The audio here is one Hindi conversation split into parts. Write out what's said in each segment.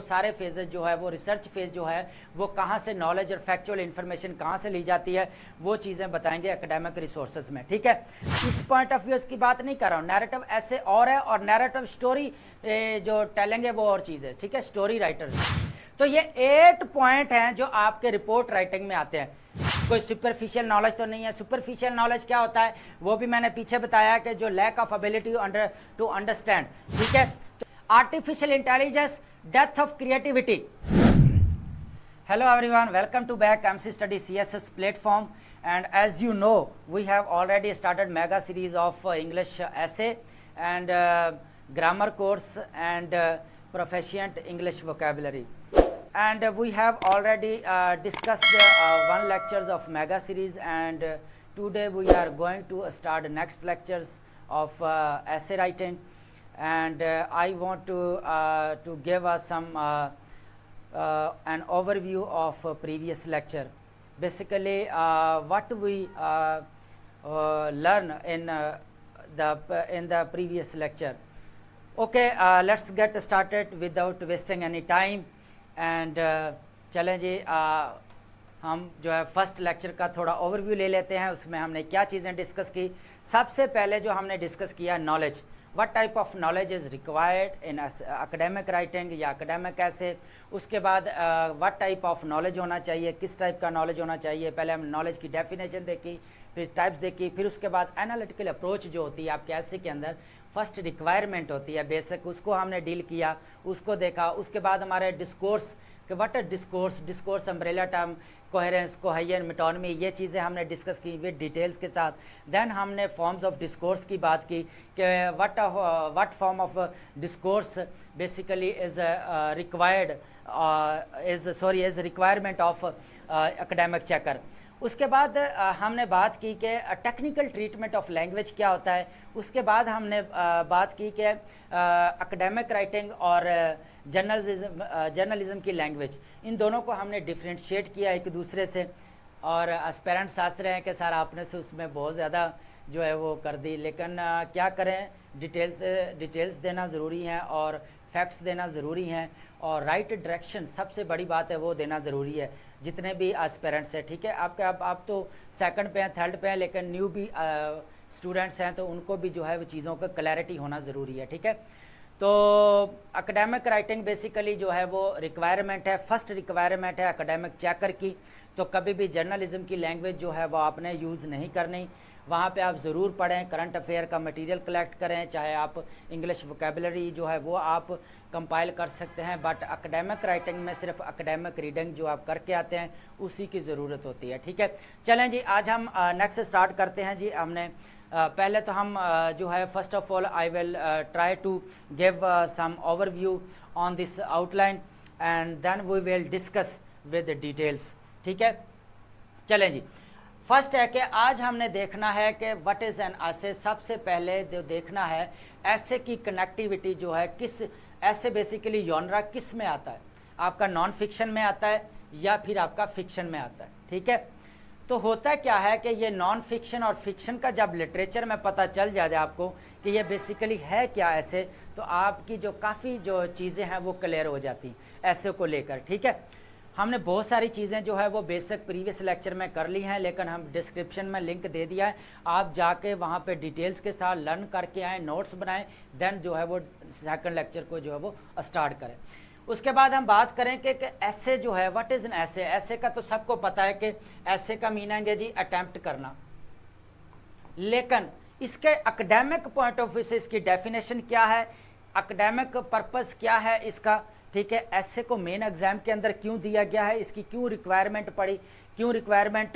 सारे फेजेस जो है वो रिसर्च फेज जो है वो कहाँ से नॉलेज और फैक्चुअल इन्फॉर्मेशन कहाँ से ली जाती है वो चीज़ें बताएंगे एकेडमिक रिसोर्सेज में। ठीक है, इस पॉइंट ऑफ व्यू की बात नहीं कर रहा हूँ, नैरेटिव ऐसे और है और नैरेटिव स्टोरी जो टेलिंग है वो और चीज़ है। ठीक है, स्टोरी राइटर। तो ये 8 पॉइंट हैं जो आपके रिपोर्ट राइटिंग में आते हैं। कोई सुपरफिशियल नॉलेज तो नहीं है। सुपरफिशियल नॉलेज क्या होता है वो भी मैंने पीछे बताया कि जो lack of ability to understand. ठीक है, artificial intelligence, death of creativity. Hello everyone, welcome to back MC Study CSS platform, and as you know we have already started mega series of English essay and grammar course and proficient English vocabulary, and we have already discussed one lectures of mega series, and today we are going to start next lectures of essay writing, and I want to give us some an overview of previous lecture. Basically what we learn in the previous lecture. Okay, let's get started without wasting any time, and चलें जी हम जो है फर्स्ट लेक्चर का थोड़ा ओवरव्यू ले लेते हैं। उसमें हमने क्या चीज़ें डिस्कस की। सबसे पहले जो हमने डिस्कस किया knowledge, what type of knowledge is required in academic writing या academic essay। उसके बाद what type of knowledge होना चाहिए, किस टाइप का नॉलेज होना चाहिए। पहले हम नॉलेज की डेफिनेशन देखी, फिर टाइप्स देखी, फिर उसके बाद एनालिटिकल अप्रोच जो होती है आपके ऐसे के अंदर फर्स्ट रिक्वायरमेंट होती है बेसिक, उसको हमने डील किया, उसको देखा। उसके बाद हमारे डिस्कोर्स कि what is discourse, discourse umbrella term, coherence, cohesion, metonymy, ये चीज़ें हमने डिस्कस की विद डिटेल्स के साथ। देन हमने फॉर्म्स ऑफ डिस्कोर्स की बात की कि what form of discourse basically is required is requirement of academic checker. उसके बाद हमने बात की कि टेक्निकल ट्रीटमेंट ऑफ लैंग्वेज क्या होता है। उसके बाद हमने बात की कि एकेडमिक राइटिंग और जर्नलिज्म की लैंग्वेज, इन दोनों को हमने डिफ्रेंशिएट किया एक दूसरे से। और एस्पेरेंट्स हंस रहे हैं कि सर आपने से उसमें बहुत ज़्यादा जो है वो कर दी, लेकिन क्या करें, डिटेल्स देना ज़रूरी है और फैक्ट्स देना ज़रूरी हैं, और राइट डायरेक्शन सबसे बड़ी बात है वो देना ज़रूरी है जितने भी एस्पेरेंट्स हैं। ठीक है, आप तो सेकंड पे हैं, थर्ड पे हैं, लेकिन न्यू भी स्टूडेंट्स हैं तो उनको भी जो है वो चीज़ों का क्लैरिटी होना ज़रूरी है। ठीक है, तो एकेडमिक राइटिंग बेसिकली जो है वो रिक्वायरमेंट है, फर्स्ट रिक्वायरमेंट है एकेडमिक चेकर की। तो कभी भी जर्नलिज्म की लैंग्वेज जो है वो आपने यूज़ नहीं करनी। वहाँ पे आप ज़रूर पढ़ें, करंट अफेयर का मटेरियल कलेक्ट करें, चाहे आप इंग्लिश वोकेबलरी जो है वो आप कंपाइल कर सकते हैं, बट एकेडमिक राइटिंग में सिर्फ एकेडमिक रीडिंग जो आप करके आते हैं उसी की ज़रूरत होती है। ठीक है, चलें जी आज हम नेक्स्ट स्टार्ट करते हैं जी। हमने पहले तो हम जो है first of all I will try to give some overview on this outline and then we will discuss with details. ठीक है, चलें जी। फर्स्ट है कि आज हमने देखना है कि व्हाट इज़ एन एसे। सबसे पहले जो देखना है ऐसे की कनेक्टिविटी जो है, किस ऐसे बेसिकली जॉनरा किस में आता है, आपका नॉन फिक्शन में आता है या फिर आपका फिक्शन में आता है। ठीक है, तो होता क्या है कि ये नॉन फिक्शन और फिक्शन का जब लिटरेचर में पता चल जाए आपको कि ये बेसिकली है क्या ऐसे, तो आपकी जो काफ़ी जो चीज़ें हैं वो क्लियर हो जाती ऐसे को लेकर। ठीक है, हमने बहुत सारी चीज़ें जो है वो बेसिक प्रीवियस लेक्चर में कर ली हैं, लेकिन हम डिस्क्रिप्शन में लिंक दे दिया है, आप जाके वहाँ पे डिटेल्स के साथ लर्न करके आएँ, नोट्स बनाएं, देन जो है वो सेकंड लेक्चर को जो है वो स्टार्ट करें। उसके बाद हम बात करें कि ऐसे जो है व्हाट इज़ एन ऐसे। ऐसे का तो सबको पता है कि ऐसे का मीनिंग है जी अटैम्प्ट करना, लेकिन इसके एकेडमिक पॉइंट ऑफ व्यू से इसकी डेफिनेशन क्या है, एकेडमिक पर्पस क्या है इसका। ठीक है, ऐसे को मेन एग्जाम के अंदर क्यों दिया गया है, इसकी क्यों रिक्वायरमेंट पड़ी, क्यों रिक्वायरमेंट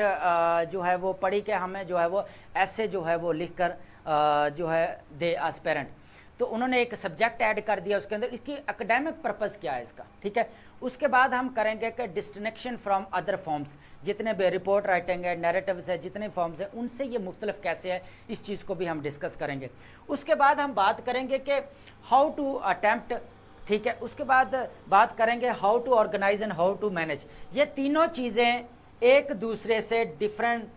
जो है वो पड़ी कि हमें जो है वो ऐसे जो है वो लिखकर जो है दे एस्पिरेंट। तो उन्होंने एक सब्जेक्ट ऐड कर दिया उसके अंदर, इसकी एकेडमिक पर्पस क्या है इसका। ठीक है, उसके बाद हम करेंगे कि डिस्टिंक्शन फ्रॉम अदर फॉर्म्स, जितने भी रिपोर्ट राइटिंग है, नैरेटिव्स है, जितने फॉर्म्स हैं उनसे ये मुख्तलिफ कैसे है, इस चीज़ को भी हम डिस्कस करेंगे। उसके बाद हम बात करेंगे कि हाउ टू अटैम्प्ट। ठीक है, उसके बाद बात करेंगे how to organise and how to manage. ये तीनों चीज़ें एक दूसरे से डिफरेंट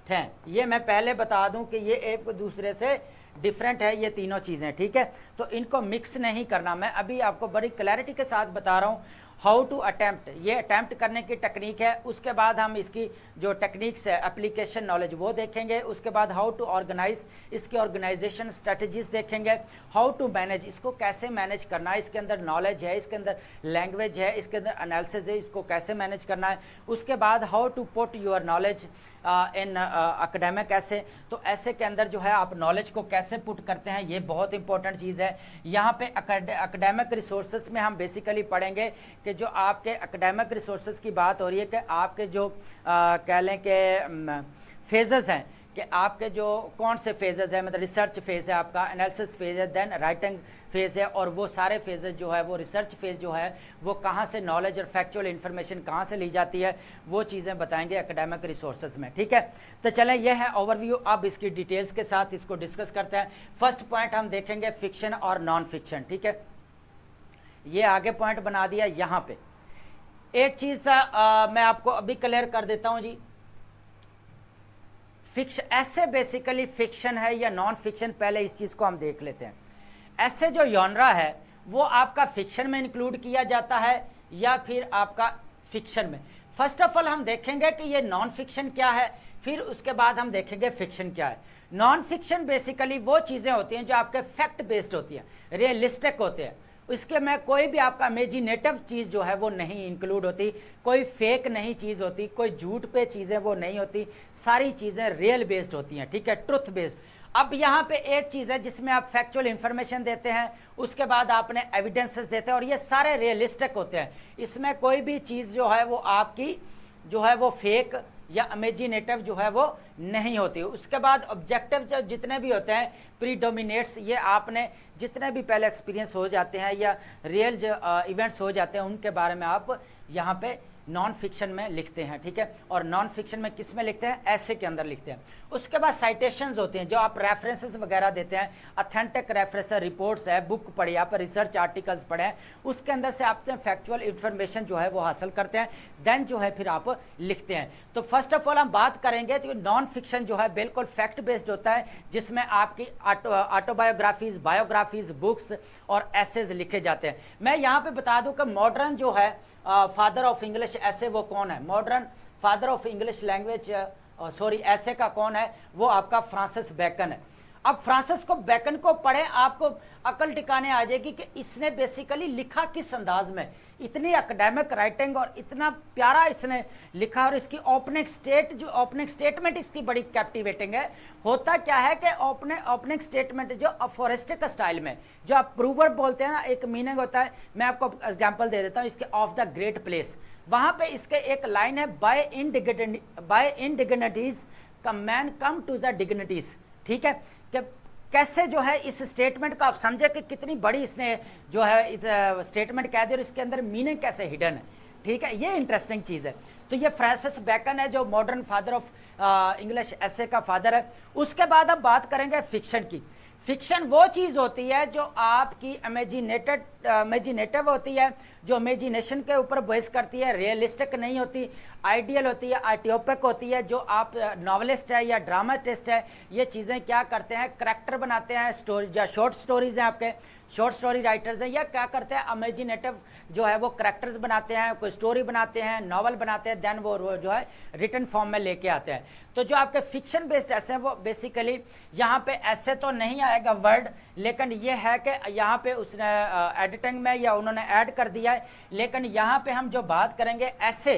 हैं, ये मैं पहले बता दूं कि ये एक दूसरे से डिफरेंट है ये तीनों चीज़ें, ठीक है। तो इनको मिक्स नहीं करना, मैं अभी आपको बड़ी क्लैरिटी के साथ बता रहा हूँ हाउ टू अटैम्प्ट, ये अटैम्प्ट करने की टेक्निक है। उसके बाद हम इसकी जो टेक्निक्स है, एप्लीकेशन नॉलेज, वो देखेंगे। उसके बाद हाउ टू ऑर्गेनाइज, इसके ऑर्गेनाइजेशन स्ट्रेटजीज देखेंगे। हाउ टू मैनेज, इसको कैसे मैनेज करना है, इसके अंदर नॉलेज है, इसके अंदर लैंग्वेज है, इसके अंदर एनालिसिस है, इसको कैसे मैनेज करना है। उसके बाद how to put your knowledge in academic ऐसे, तो ऐसे के अंदर जो है आप नॉलेज को कैसे पुट करते हैं, ये बहुत इंपॉर्टेंट चीज़ है। यहाँ पे एकेडमिक रिसोर्सेज में हम बेसिकली पढ़ेंगे कि जो आपके एकेडमिक रिसोर्सेज की बात हो रही है कि आपके जो कह लें कि फेजेस हैं, कि आपके जो कौन से फेजेस है, मतलब रिसर्च फेज़ है आपका, एनालिसिस फेज़ है, देन राइटिंग फेज़ है, और वो सारे फेजेस जो है वो रिसर्च फेज़ जो है वो कहाँ से नॉलेज और फैक्चुअल इन्फॉर्मेशन कहाँ से ली जाती है, वो चीज़ें बताएंगे एकेडमिक रिसोर्सेज में, ठीक है। तो चलें, ये है ओवरव्यू। अब इसकी डिटेल्स के साथ इसको डिस्कस करते हैं। फर्स्ट पॉइंट हम देखेंगे फिक्शन और नॉन फिक्शन, ठीक है। ये आगे पॉइंट बना दिया। यहाँ पे एक चीज़ मैं आपको अभी क्लियर कर देता हूँ जी। फिक्शन ऐसे बेसिकली फिक्शन है या नॉन फिक्शन, पहले इस चीज़ को हम देख लेते हैं। ऐसे जो जॉनरा है वो आपका फिक्शन में इंक्लूड किया जाता है या फिर आपका फिक्शन में। फर्स्ट ऑफ ऑल हम देखेंगे कि ये नॉन फिक्शन क्या है, फिर उसके बाद हम देखेंगे फिक्शन क्या है। नॉन फिक्शन बेसिकली वो चीज़ें होती हैं जो आपके फैक्ट बेस्ड होती हैं, रियलिस्टिक होते हैं। इसके में कोई भी आपका इमेजिनेटिव चीज़ जो है वो नहीं इंक्लूड होती, कोई फेक नहीं चीज़ होती, कोई झूठ पे चीज़ें वो नहीं होती, सारी चीज़ें रियल बेस्ड होती हैं, ठीक है, ट्रुथ बेस्ड। अब यहाँ पे एक चीज़ है जिसमें आप फैक्चुअल इंफॉर्मेशन देते हैं, उसके बाद आपने एविडेंसेस देते हैं, और ये सारे रियलिस्टिक होते हैं। इसमें कोई भी चीज़ जो है वो आपकी जो है वो फेक या इमेजिनेटिव जो है वो नहीं होती। उसके बाद ऑब्जेक्टिव जो जितने भी होते हैं प्रीडोमिनेट्स, ये आपने जितने भी पहले एक्सपीरियंस हो जाते हैं या रियल जो इवेंट्स हो जाते हैं उनके बारे में आप यहाँ पे नॉन फिक्शन में लिखते हैं, ठीक है। और नॉन फिक्शन में किस में लिखते हैं, ऐसे के अंदर लिखते हैं। उसके बाद साइटेशंस होते हैं, जो आप रेफरेंसेस वगैरह देते हैं, अथेंटिक रेफरेंस रिपोर्ट्स है, बुक पढ़ी, आप रिसर्च आर्टिकल्स पढ़े, उसके अंदर से आप फैक्चुअल इंफॉर्मेशन जो है वो हासिल करते हैं, देन जो है फिर आप लिखते हैं। तो फर्स्ट ऑफ ऑल हम बात करेंगे तो नॉन फिक्शन जो है बिल्कुल फैक्ट बेस्ड होता है, जिसमें आपकी ऑटोबायोग्राफीज, बायोग्राफीज, बुक्स और एसेज लिखे जाते हैं। मैं यहाँ पे बता दूं कि मॉडर्न जो है फादर ऑफ इंग्लिश ऐसे वो कौन है, modern father of English language sorry ऐसे का कौन है, वो आपका फ्रांसिस बेकन है। अब फ्रांसिस को बेकन को पढ़े, आपको अकल टिकाने आ जाएगी कि इसने बेसिकली लिखा किस अंदाज में, इतनी एकेडमिक राइटिंग और इतना प्यारा इसने लिखा, और इसकी ओपनिंग स्टेटमेंट इसकी बड़ी कैप्टिवेटिंग है। होता क्या है कि ओपनिंग स्टेटमेंट जो अफोरिस्टिक स्टाइल में, जो आप प्रूवर बोलते हैं ना, एक मीनिंग होता है। मैं आपको एग्जांपल दे देता हूँ इसके, ऑफ द ग्रेट प्लेस, वहां पे इसके एक लाइन है, by indignities man come to the dignities, ठीक है। कि कैसे जो है इस स्टेटमेंट को आप समझे कि कितनी बड़ी इसने जो है स्टेटमेंट कह दी और इसके अंदर मीनिंग कैसे हिडन है, ठीक है। ये इंटरेस्टिंग चीज़ है। तो ये फ्रांसिस बेकन है जो मॉडर्न फादर ऑफ इंग्लिश ऐसे का फादर है। उसके बाद हम बात करेंगे फिक्शन की। फिक्शन वो चीज़ होती है जो आपकी इमेजिनेटिव होती है, जो इमेजिनेशन के ऊपर बेस करती है, रियलिस्टिक नहीं होती, आइडियल होती है, आर्टियोपिक होती है। जो आप नॉवलिस्ट है या ड्रामाटिस्ट है, ये चीज़ें क्या करते हैं, करैक्टर बनाते हैं, स्टोरी या शॉर्ट स्टोरीज हैं, आपके शॉर्ट स्टोरी राइटर्स हैं, या क्या करते हैं, इमेजिनेटिव जो है वो करैक्टर्स बनाते हैं, कोई स्टोरी बनाते हैं, नॉवल बनाते हैं, देन वो जो है रिटन फॉर्म में लेके आते हैं। तो जो आपके फिक्शन बेस्ड ऐसे हैं वो बेसिकली यहाँ पे ऐसे तो नहीं आएगा वर्ड, लेकिन ये है कि यहाँ पे उसने एडिटिंग में या उन्होंने ऐड कर दिया है। लेकिन यहाँ पे हम जो बात करेंगे ऐसे,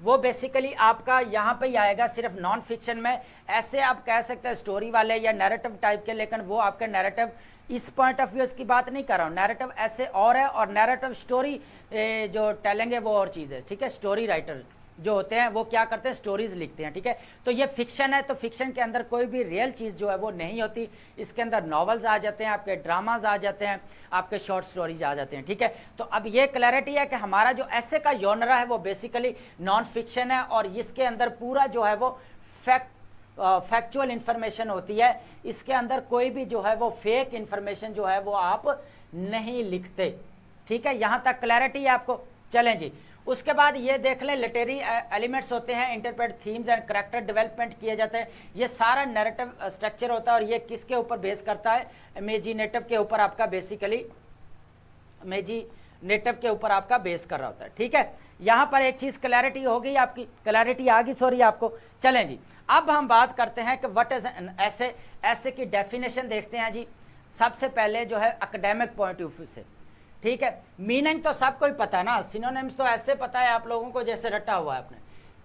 वो बेसिकली आपका यहाँ पे ही आएगा सिर्फ नॉन फिक्शन में। ऐसे आप कह सकते हैं स्टोरी वाले या नैरेटिव टाइप के, लेकिन वो आपके नैरेटिव इस पॉइंट ऑफ व्यू की बात नहीं कर रहा हूँ। नैरेटिव ऐसे और है, और नैरेटिव स्टोरी जो टेलेंगे वो और चीज़ है, ठीक है। स्टोरी राइटर जो होते हैं वो क्या करते हैं, स्टोरीज लिखते हैं, ठीक है। तो ये फिक्शन है, तो फिक्शन के अंदर कोई भी रियल चीज़ जो है वो नहीं होती। इसके अंदर नॉवेल्स आ जाते हैं, आपके ड्रामाज आ जाते हैं, आपके शॉर्ट स्टोरीज आ जाते हैं, ठीक है। तो अब ये क्लैरिटी है कि हमारा जो ऐसे का जॉनरा है वो बेसिकली नॉन फिक्शन है, और इसके अंदर पूरा जो है वो फैक्चुअल इंफॉर्मेशन होती है। इसके अंदर कोई भी जो है वो फेक इंफॉर्मेशन जो है वो आप नहीं लिखते, ठीक है। यहां तक क्लैरिटी है आपको। चलें जी, उसके बाद ये देख लें लिटरेरी एलिमेंट्स होते हैं, interpret themes and character development किए जाते हैं। ये सारा नैरेटिव स्ट्रक्चर होता है और ये किसके ऊपर बेस करता है, इमेजिनेटिव के ऊपर आपका बेसिकली इमेजिनेटिव के ऊपर आपका बेस कर रहा होता है। ठीक है, यहां पर एक चीज क्लैरिटी हो गई, आपकी क्लैरिटी आ गई, सॉरी आपको। चलें जी, अब हम बात करते हैं कि व्हाट इज एन ऐसे, ऐसे की डेफिनेशन देखते हैं जी। सबसे पहले जो है एकेडमिक पॉइंट ऑफ व्यू से, ठीक है, मीनिंग तो सबको ही पता है ना, सिनोनिम्स तो ऐसे पता है आप लोगों को जैसे रटा हुआ है आपने।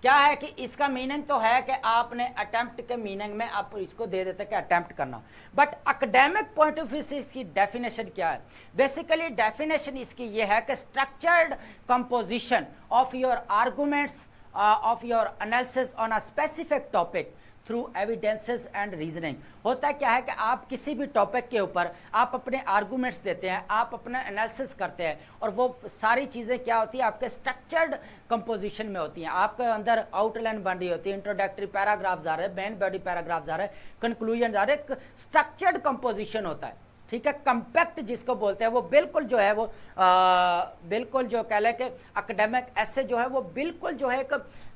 क्या है कि इसका मीनिंग तो है कि आपने अटेम्प्ट के मीनिंग में आप इसको दे देते कि अटेम्प्ट करना, but academic point of view से इसकी डेफिनेशन क्या है? बेसिकली डेफिनेशन इसकी ये है कि structured composition of your arguments of your analysis on a specific topic through evidences and reasoning. होता क्या है कि आप किसी भी टॉपिक के ऊपर आप अपने आर्गूमेंट्स देते हैं, आप अपना एनालिसिस करते हैं, और वो सारी चीज़ें क्या होती है आपके स्ट्रक्चर्ड कंपोजिशन में होती हैं। आपके अंदर आउटलाइन बन रही होती है, इंट्रोडक्टरी पैराग्राफ्स आ रहे हैं, मेन बॉडी पैराग्राफ्स आ रहे हैं, कंक्लूजन आ रहे हैं, स्ट्रक्चर्ड कंपोजिशन होता है। ठीक है, कंपैक्ट जिसको बोलते हैं, वो बिल्कुल जो है वो बिल्कुल जो कह लें कि एकेडमिक ऐसे जो है वो बिल्कुल जो है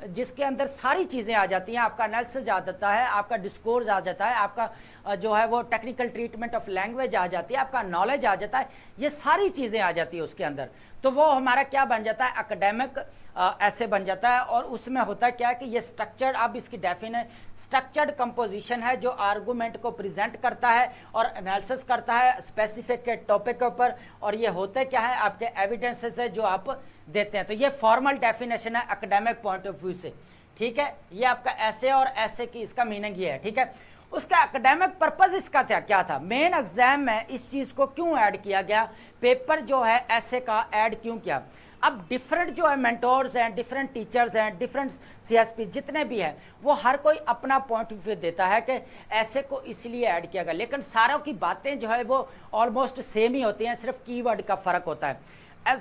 जिसके अंदर सारी चीज़ें आ जाती हैं, आपका एनालिसिस आ जाता है, आपका डिस्कोर्स आ जाता है, आपका जो है वो टेक्निकल ट्रीटमेंट ऑफ लैंग्वेज आ जाती है, आपका नॉलेज आ जाता है, ये सारी चीज़ें आ जाती है उसके अंदर। तो वो हमारा क्या बन जाता है, एकेडमिक ऐसे बन जाता है। और उसमें होता क्या है कि ये स्ट्रक्चर्ड, अब इसकी डेफिनेशन स्ट्रक्चर्ड कंपोजिशन है जो आर्गूमेंट को प्रेजेंट करता है और एनालिसिस करता है स्पेसिफिक के टॉपिक के ऊपर, और ये होते क्या है आपके एविडेंसेस है जो आप देते हैं। तो ये फॉर्मल डेफिनेशन है एकेडमिक पॉइंट ऑफ व्यू से। ठीक है, ये आपका ऐसे और ऐसे की इसका मीनिंग ये है। ठीक है, उसका एकेडमिक पर्पस इसका क्या था, मेन एग्जाम में इस चीज को क्यों ऐड किया गया, पेपर जो है ऐसे का ऐड क्यों किया। अब डिफरेंट जो है मेंटोर्स हैं, डिफरेंट टीचर्स हैं, डिफरेंट सीएसपी जितने भी हैं, वो हर कोई अपना पॉइंट ऑफ व्यू देता है कि ऐसे को इसलिए ऐड किया गया, लेकिन सारों की बातें जो है वो ऑलमोस्ट सेम ही होती हैं, सिर्फ कीवर्ड का फर्क होता है।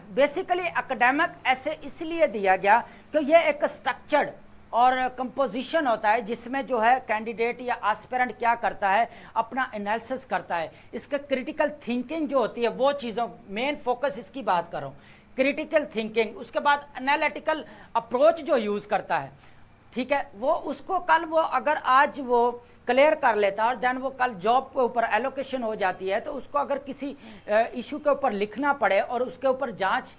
बेसिकली एकेडमिक ऐसे इसलिए दिया गया कि ये एक स्ट्रक्चर्ड और कंपोजिशन होता है जिसमें जो है कैंडिडेट या एस्पिरेंट क्या करता है, अपना एनालिसिस करता है, इसका क्रिटिकल थिंकिंग जो होती है वो चीज़ों, मेन फोकस इसकी बात कर रहा हूँ, क्रिटिकल थिंकिंग। उसके बाद एनालिटिकल अप्रोच जो यूज़ करता है, ठीक है, वो उसको कल वो अगर आज वो क्लियर कर लेता है और देन वो कल जॉब के ऊपर एलोकेशन हो जाती है, तो उसको अगर किसी इशू के ऊपर लिखना पड़े और उसके ऊपर जांच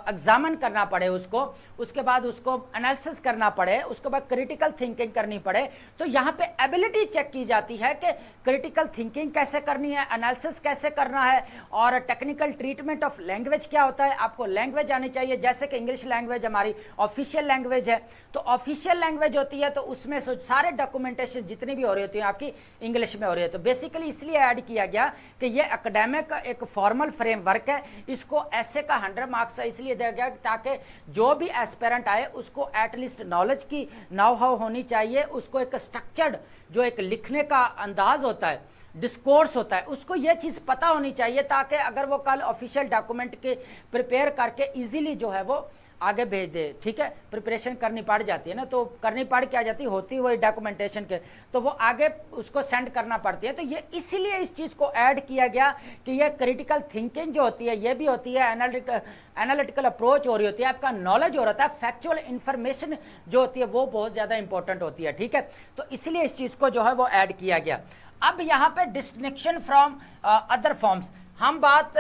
एग्जामिन करना पड़े उसको, उसके बाद उसको एनालिसिस करना पड़े, उसके बाद क्रिटिकल थिंकिंग करनी पड़े, तो यहाँ पे एबिलिटी चेक की जाती है कि क्रिटिकल थिंकिंग कैसे करनी है, एनालिसिस कैसे करना है, और टेक्निकल ट्रीटमेंट ऑफ लैंग्वेज क्या होता है। आपको लैंग्वेज आनी चाहिए, जैसे कि इंग्लिश लैंग्वेज हमारी ऑफिशियल लैंग्वेज है, तो ऑफिशियल लैंग्वेज होती है तो उसमें सारे डॉक्यूमेंटेशन जितनी भी हो रही होती है आपकी इंग्लिश में हो रही है। तो बेसिकली इसलिए ऐड किया गया कि ये एकेडमिक एक फॉर्मल फ्रेमवर्क है, इसको ऐसे का 100 मार्क्स इसलिए दिया गया ताकि जो भी एस्पिरेंट आए उसको एटलीस्ट नॉलेज की नाउ हाउ होनी चाहिए, उसको एक स्ट्रक्चर्ड जो एक लिखने का अंदाज होता है, डिस्कोर्स होता है, उसको ये चीज़ पता होनी चाहिए ताकि अगर वो कल ऑफिशियल डॉक्यूमेंट के प्रिपेयर करके इजीली जो है वो आगे भेज दे। ठीक है, प्रिपरेशन करनी पड़ जाती है ना, तो करनी पड़ क्या जाती है, होती वही डॉक्यूमेंटेशन के, तो वो आगे उसको सेंड करना पड़ती है। तो ये इसीलिए इस चीज़ को ऐड किया गया कि ये क्रिटिकल थिंकिंग जो होती है ये भी होती है, एनालिटिकल अप्रोच हो रही होती है, आपका नॉलेज हो रहा है, फैक्चुअल इंफॉर्मेशन जो होती है वो बहुत ज़्यादा इंपॉर्टेंट होती है। ठीक है, तो इसलिए इस चीज़ को जो है वो ऐड किया गया। अब यहाँ पे डिस्टिंक्शन फ्रॉम अदर फॉर्म्स हम बात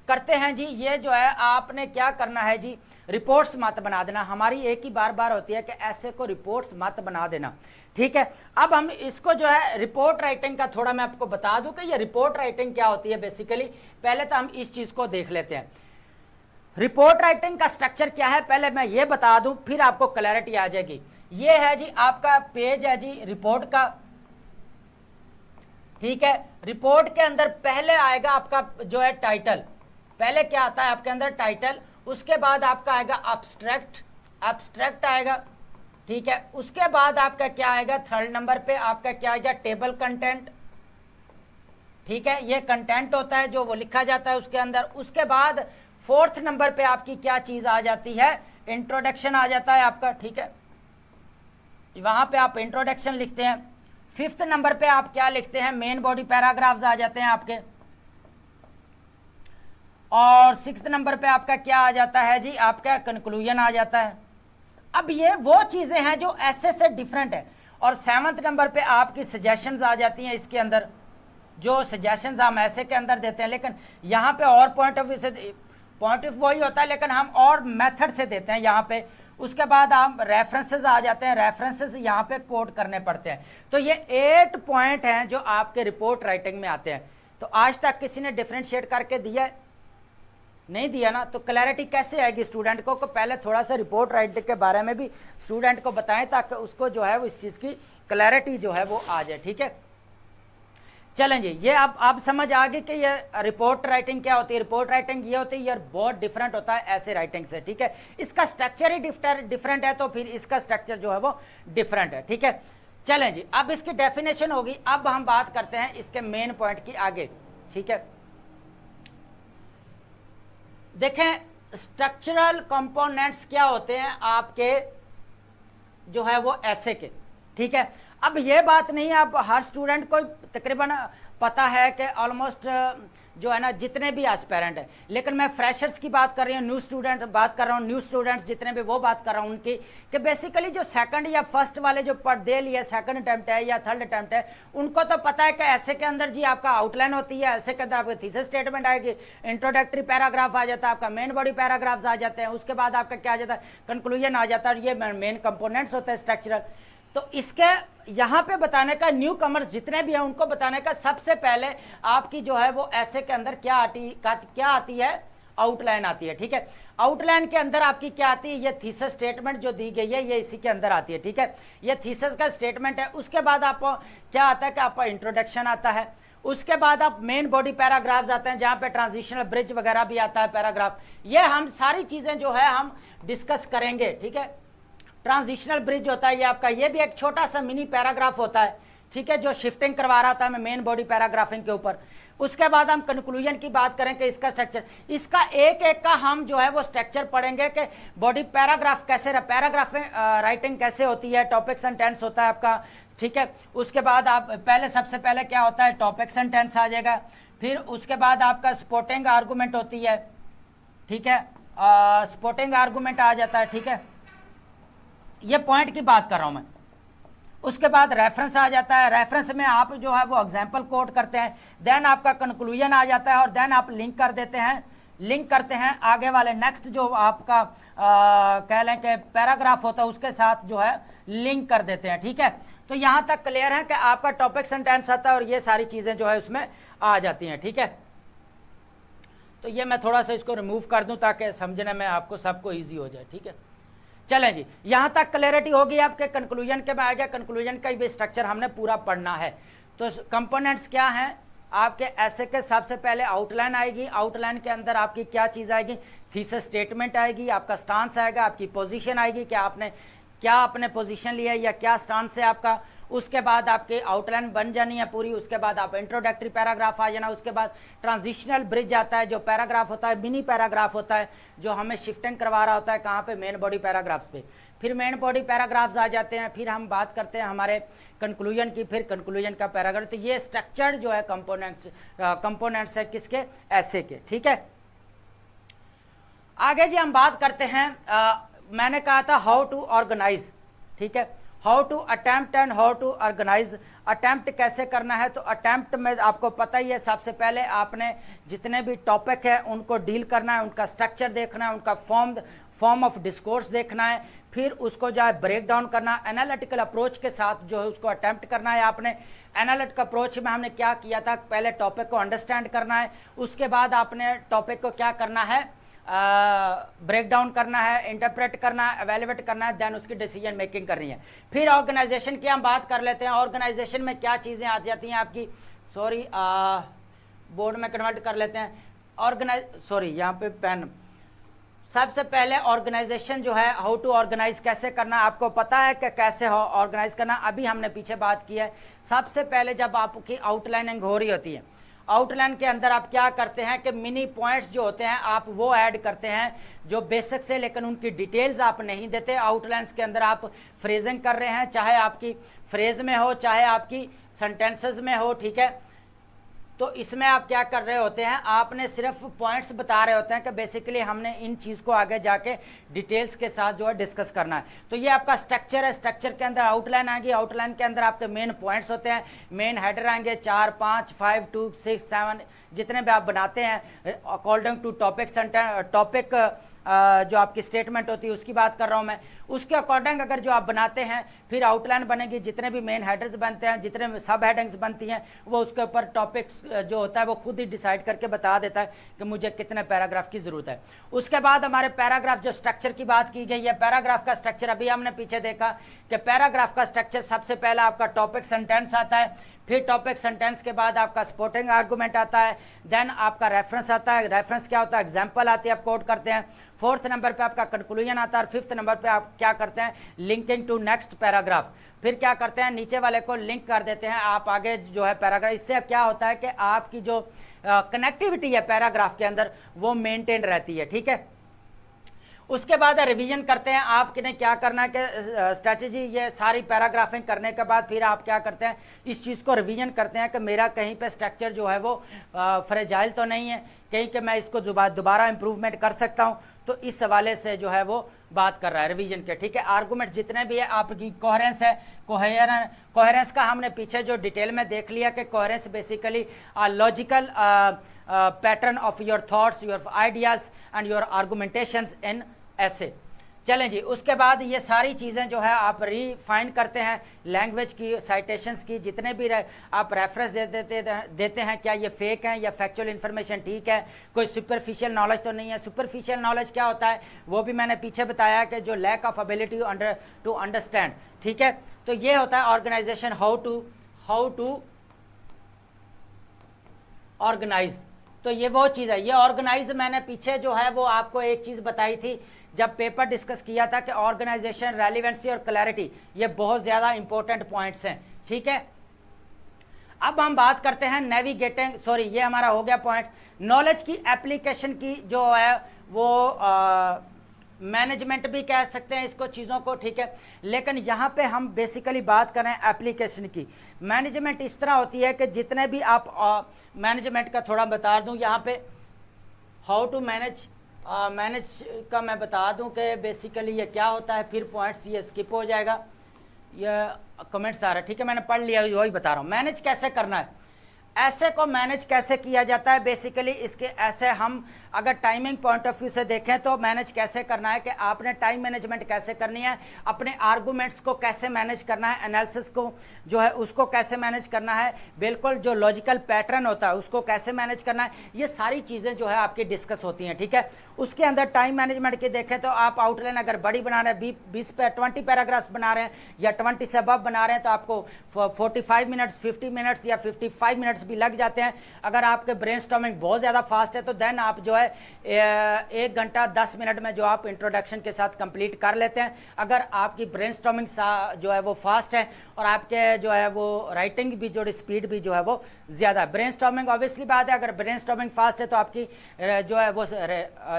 करते हैं जी। ये जो है आपने क्या करना है जी, रिपोर्ट्स मत बना देना। हमारी एक ही बार बार होती है कि ऐसे को रिपोर्ट्स मत बना देना। ठीक है, अब हम इसको जो है रिपोर्ट राइटिंग का थोड़ा मैं आपको बता दूं कि ये रिपोर्ट राइटिंग क्या होती है। बेसिकली पहले तो हम इस चीज को देख लेते हैं, रिपोर्ट राइटिंग का स्ट्रक्चर क्या है, पहले मैं ये बता दूं फिर आपको क्लैरिटी आ जाएगी। ये है जी आपका पेज है जी रिपोर्ट का। ठीक है, रिपोर्ट के अंदर पहले आएगा आपका जो है टाइटल, पहले क्या आता है आपके अंदर टाइटल, उसके बाद आपका आएगा एब्स्ट्रैक्ट आएगा। ठीक है, उसके बाद आपका क्या आएगा, थर्ड नंबर पे आपका क्या आएगा, टेबल कंटेंट। ठीक है, ये कंटेंट होता है जो वो लिखा जाता है उसके अंदर। उसके बाद फोर्थ नंबर पे आपकी क्या चीज आ जाती है, इंट्रोडक्शन आ जाता है आपका। ठीक है, वहां पे आप इंट्रोडक्शन लिखते हैं। फिफ्थ नंबर पे आप क्या लिखते हैं, मेन बॉडी पैराग्राफ्स आ जाते हैं आपके। और 6th नंबर पे आपका क्या आ जाता है जी, आपका कंक्लूजन आ जाता है। अब ये वो चीजें हैं जो ऐसे से डिफरेंट है। और 7th नंबर पे आपकी सजेशंस आ जाती हैं इसके अंदर, जो सजेशंस हम ऐसे के अंदर देते हैं, लेकिन यहाँ पे और पॉइंट ऑफ व्यू से, पॉइंट ऑफ वही होता है लेकिन हम और मेथड से देते हैं यहाँ पे। उसके बाद हम रेफरेंसेस आ जाते हैं, रेफरेंसेस यहाँ पे कोट करने पड़ते हैं। तो ये 8 पॉइंट हैं जो आपके रिपोर्ट राइटिंग में आते हैं। तो आज तक किसी ने डिफरेंशिएट करके दिया है? नहीं दिया ना। तो क्लैरिटी कैसे आएगी स्टूडेंट को? पहले थोड़ा सा रिपोर्ट राइटिंग के बारे में भी स्टूडेंट को बताएं ताकि उसको जो है वो इस चीज़ की क्लैरिटी जो है वो आ जाए। ठीक है, चलें जी, ये आप समझ आ गई कि ये रिपोर्ट राइटिंग क्या होती है। रिपोर्ट राइटिंग ये होती है, ये बहुत डिफरेंट होता है ऐसे राइटिंग से। ठीक है, इसका स्ट्रक्चर ही डिफरेंट है, तो फिर इसका स्ट्रक्चर जो है वो डिफरेंट है। ठीक है, चलें जी, अब इसकी डेफिनेशन होगी। अब हम बात करते हैं इसके मेन पॉइंट की आगे। ठीक है, देखें स्ट्रक्चरल कंपोनेंट्स क्या होते हैं आपके जो है वो ऐसे के। ठीक है, अब ये बात नहीं है, अब हर स्टूडेंट को तकरीबन पता है कि ऑलमोस्ट जो है ना जितने भी एस्पिरेंट हैं, लेकिन मैं फ्रेशर्स की बात कर रही हूँ, न्यू स्टूडेंट बात कर रहा हूँ, न्यू स्टूडेंट्स जितने भी वो बात कर रहा हूँ उनकी, कि बेसिकली जो सेकंड या फर्स्ट वाले जो दे लिए सेकंड अटेम्प्ट है या थर्ड अटेम्प्ट है, उनको तो पता है कि ऐसे के अंदर जी आपका आउटलाइन होती है, ऐसे के अंदर आपकी थीसिस स्टेटमेंट आएगी, इंट्रोडक्टरी पैराग्राफ आ जाता है, आपका मेन बॉडी पैराग्राफ्स आ जाते हैं, उसके बाद आपका क्या आ जाता है, कंक्लूजन आ जाता है। ये मेन कंपोनेंट्स होते हैं स्ट्रक्चरल। तो इसके यहाँ पे बताने का, न्यू कमर्स जितने भी हैं उनको बताने का, सबसे पहले आपकी जो है वो ऐसे के अंदर क्या आती है, आउटलाइन आती है। ठीक है, आउटलाइन के अंदर आपकी क्या आती है, ये थीसिस स्टेटमेंट जो दी गई है ये इसी के अंदर आती है। ठीक है, ये थीसिस का स्टेटमेंट है। उसके बाद आपको क्या आता है कि आपका इंट्रोडक्शन आता है, उसके बाद आप मेन बॉडी पैराग्राफ्स आते हैं जहां पे ट्रांजिशनल ब्रिज वगैरह भी आता है पैराग्राफ। ये हम सारी चीजें जो है हम डिस्कस करेंगे। ठीक है, ट्रांजिशनल ब्रिज होता है ये आपका, ये भी एक छोटा सा मिनी पैराग्राफ होता है। ठीक है, जो शिफ्टिंग करवा रहा था मैं मेन बॉडी पैराग्राफिंग के ऊपर। उसके बाद हम कंक्लूजन की बात करें कि इसका स्ट्रक्चर, इसका एक एक का हम जो है वो स्ट्रक्चर पढ़ेंगे कि बॉडी पैराग्राफ कैसे, पैराग्राफ राइटिंग कैसे होती है, टॉपिक्स एंड टेंस होता है आपका। ठीक है, उसके बाद आप पहले सबसे पहले क्या होता है, टॉपिक्स एंड टेंस आ जाएगा। फिर उसके बाद आपका सपोर्टिंग आर्गूमेंट होती है। ठीक है, सपोर्टिंग आर्गूमेंट आ जाता है। ठीक है, ये पॉइंट की बात कर रहा हूं मैं। उसके बाद रेफरेंस आ जाता है, रेफरेंस में आप जो है वो एग्जांपल कोट करते हैं। देन आपका कंक्लूजन आ जाता है और देन आप लिंक कर देते हैं, लिंक करते हैं आगे वाले नेक्स्ट जो आपका कह लें कि पैराग्राफ होता है उसके साथ जो है लिंक कर देते हैं। ठीक है, तो यहां तक क्लियर है कि आपका टॉपिक सेंटेंस आता है और ये सारी चीजें जो है उसमें आ जाती हैं। ठीक है, तो ये मैं थोड़ा सा इसको रिमूव कर दूं ताकि समझने में आपको सबको ईजी हो जाए। ठीक है, चलें जी, यहां तक क्लैरिटी होगी आपके। कंक्लूजन के में आ गया, कंक्लूजन का भी स्ट्रक्चर हमने पूरा पढ़ना है। तो कंपोनेंट्स क्या हैं आपके ऐसे के, सबसे पहले आउटलाइन आएगी, आउटलाइन के अंदर आपकी क्या चीज़ आएगी, थीसिस स्टेटमेंट आएगी, आपका स्टांस आएगा, आपकी पोजीशन आएगी कि आपने क्या अपने पोजीशन लिया है या क्या स्टांस है आपका। उसके बाद आपके आउटलाइन बन जानी है पूरी। उसके बाद आप इंट्रोडक्टरी पैराग्राफ आ जाना। उसके बाद ट्रांजिशनल ब्रिज आता है, जो पैराग्राफ होता है मिनी पैराग्राफ होता है, जो हमें शिफ्टिंग करवा रहा होता है कहाँ पे, मेन बॉडी पैराग्राफ्स पे। फिर मेन बॉडी पैराग्राफ्स आ जाते हैं। फिर हम बात करते हैं हमारे कंक्लूजन की, फिर कंक्लूजन का पैराग्राफ। तो ये स्ट्रक्चर जो है कंपोनेंट्स है किसके, ऐसे के। ठीक है, आगे जी हम बात करते हैं, मैंने कहा था हाउ टू ऑर्गेनाइज। ठीक है, how to attempt and how to organise. Attempt कैसे करना है, तो अटेम्प्ट में आपको पता ही है, सबसे पहले आपने जितने भी टॉपिक है उनको डील करना है, उनका स्ट्रक्चर देखना है, उनका फॉर्म ऑफ डिस्कोर्स देखना है, फिर उसको जो है ब्रेक डाउन करना, एनालिटिकल अप्रोच के साथ जो है उसको अटेम्प्ट करना है आपने। एनालिटिकल अप्रोच में हमने क्या किया था, पहले टॉपिक को अंडरस्टैंड करना है, उसके बाद आपने टॉपिक को क्या करना है, ब्रेक डाउन करना है, इंटरप्रेट करना है, एवेल्युएट करना है, देन उसकी डिसीजन मेकिंग करनी है। फिर ऑर्गेनाइजेशन की हम बात कर लेते हैं। ऑर्गेनाइजेशन में क्या चीज़ें आ जाती हैं आपकी, सॉरी बोर्ड में कन्वर्ट कर लेते हैं, यहाँ पे पेन। सबसे पहले ऑर्गेनाइजेशन जो है, हाउ टू ऑर्गेनाइज, कैसे करना, आपको पता है कि कैसे ऑर्गेनाइज करना, अभी हमने पीछे बात की है। सबसे पहले जब आपकी आउटलाइनिंग हो रही होती है, आउटलाइन के अंदर आप क्या करते हैं कि मिनी पॉइंट्स जो होते हैं आप वो ऐड करते हैं जो बेसिक से, लेकिन उनकी डिटेल्स आप नहीं देते। आउटलाइंस के अंदर आप फ्रेजिंग कर रहे हैं, चाहे आपकी फ्रेज में हो चाहे आपकी सेंटेंसेस में हो। ठीक है, तो इसमें आप क्या कर रहे होते हैं, आपने सिर्फ पॉइंट्स बता रहे होते हैं कि बेसिकली हमने इन चीज़ को आगे जाके डिटेल्स के साथ जो है डिस्कस करना है। तो ये आपका स्ट्रक्चर है, स्ट्रक्चर के अंदर आउटलाइन आएगी, आउटलाइन के अंदर आपके मेन पॉइंट्स होते हैं, मेन हेडर आएंगे 4, 5, 5, 2, 6, 7 जितने भी आप बनाते हैं अकॉर्डिंग टू टॉपिक जो आपकी स्टेटमेंट होती है उसकी बात कर रहा हूँ मैं, उसके अकॉर्डिंग अगर जो आप बनाते हैं फिर आउटलाइन बनेगी, जितने भी मेन हेडर्स बनते हैं, जितने सब हेडिंग्स बनती हैं वो उसके ऊपर टॉपिक जो होता है वो खुद ही डिसाइड करके बता देता है कि मुझे कितने पैराग्राफ की ज़रूरत है। उसके बाद हमारे पैराग्राफ जो स्ट्रक्चर की बात की गई है, पैराग्राफ का स्ट्रक्चर अभी हमने पीछे देखा कि पैराग्राफ का स्ट्रक्चर सबसे पहला आपका टॉपिक सेंटेंस आता है, फिर टॉपिक सेंटेंस के बाद आपका सपोर्टिंग आर्गूमेंट आता है, देन आपका रेफरेंस आता है, रेफरेंस क्या होता है, एग्जाम्पल आती है, आप कोट करते हैं, फोर्थ नंबर पे आपका कंक्लूजन आता है, और फिफ्थ नंबर पे आप क्या करते हैं, लिंकिंग टू नेक्स्ट पैराग्राफ, फिर क्या करते हैं, नीचे वाले को लिंक कर देते हैं आप आगे जो है पैराग्राफ। इससे क्या होता है कि आपकी जो कनेक्टिविटी है पैराग्राफ के अंदर वो मेंटेन रहती है, ठीक है। उसके बाद रिवीजन करते हैं, आपने क्या करना है कि स्ट्रैटेजी ये सारी पैराग्राफिंग करने के बाद फिर आप क्या करते हैं, इस चीज़ को रिवीजन करते हैं कि मेरा कहीं पे स्ट्रक्चर जो है वो फ्रेजाइल तो नहीं है, कहीं कि मैं इसको दोबारा इंप्रूवमेंट कर सकता हूं, तो इस हवाले से जो है वो बात कर रहा है रिवीजन के, ठीक है। आर्गूमेंट जितने भी है, आपकी कोहेरेंस है, कोहेरेंस का हमने पीछे जो डिटेल में देख लिया कि coherence basically logical pattern of your thoughts, your ideas and your argumentations in essay. चलें जी, उसके बाद ये सारी चीज़ें जो है आप रिफाइन करते हैं, लैंग्वेज की, साइटेशंस की, जितने भी आप रेफरेंस देते हैं क्या ये फेक हैं या फैक्चुअल इन्फॉर्मेशन ठीक है, कोई सुपरफिशियल नॉलेज तो नहीं है। सुपरफिशियल नॉलेज क्या होता है वो भी मैंने पीछे बताया कि जो lack of ability to understand, ठीक है। तो ये होता है ऑर्गेनाइजेशन, हाउ टू ऑर्गेनाइज। तो ये वो चीज़ है, ये ऑर्गेनाइज मैंने पीछे जो है वो आपको एक चीज़ बताई थी जब पेपर डिस्कस किया था कि ऑर्गेनाइजेशन, रेलिवेंसी और क्लैरिटी ये बहुत ज़्यादा इंपॉर्टेंट पॉइंट्स हैं, ठीक है। अब हम बात करते हैं नेविगेटिंग, सॉरी ये हमारा हो गया पॉइंट, नॉलेज की एप्लीकेशन की जो है वो मैनेजमेंट भी कह सकते हैं इसको चीज़ों को, ठीक है। लेकिन यहाँ पे हम बेसिकली बात करें एप्लीकेशन की। मैनेजमेंट इस तरह होती है कि जितने भी आप मैनेजमेंट का थोड़ा बता दूँ यहाँ पे, हाउ टू मैनेज का मैं बता दूं कि बेसिकली ये क्या होता है, फिर पॉइंट्स ये स्किप हो जाएगा, ये कमेंट्स आ रहा है, ठीक है, मैंने पढ़ लिया, वही बता रहा हूँ। मैनेज कैसे करना है, ऐसे को मैनेज कैसे किया जाता है, बेसिकली इसके ऐसे हम अगर टाइमिंग पॉइंट ऑफ व्यू से देखें तो मैनेज कैसे करना है कि आपने टाइम मैनेजमेंट कैसे करनी है, अपने आर्गूमेंट्स को कैसे मैनेज करना है, एनालिसिस को जो है उसको कैसे मैनेज करना है, बिल्कुल जो लॉजिकल पैटर्न होता है उसको कैसे मैनेज करना है, ये सारी चीज़ें जो है आपकी डिस्कस होती हैं, ठीक है। उसके अंदर टाइम मैनेजमेंट की देखें तो आप आउटलाइन अगर बड़ी बना रहे हैं, 20 पैराग्राफ्स बना रहे हैं या 20 से अबव बना रहे हैं तो आपको 45 मिनट्स, 50 मिनट्स या 55 मिनट्स भी लग जाते हैं। अगर आपके ब्रेनस्टॉर्मिंग बहुत ज़्यादा फास्ट है तो देन आप जो है 1 घंटा 10 मिनट में जो आप इंट्रोडक्शन के साथ कंप्लीट कर लेते हैं। अगर आपकी ब्रेनस्टॉर्मिंग जो है वो फास्ट है और आपके जो है वो राइटिंग भी जो स्पीड भी जो है वो ज़्यादा है, ब्रेनस्टॉर्मिंग ऑब्वियसली बात है, अगर ब्रेनस्टॉर्मिंग फास्ट है तो आपकी जो है वो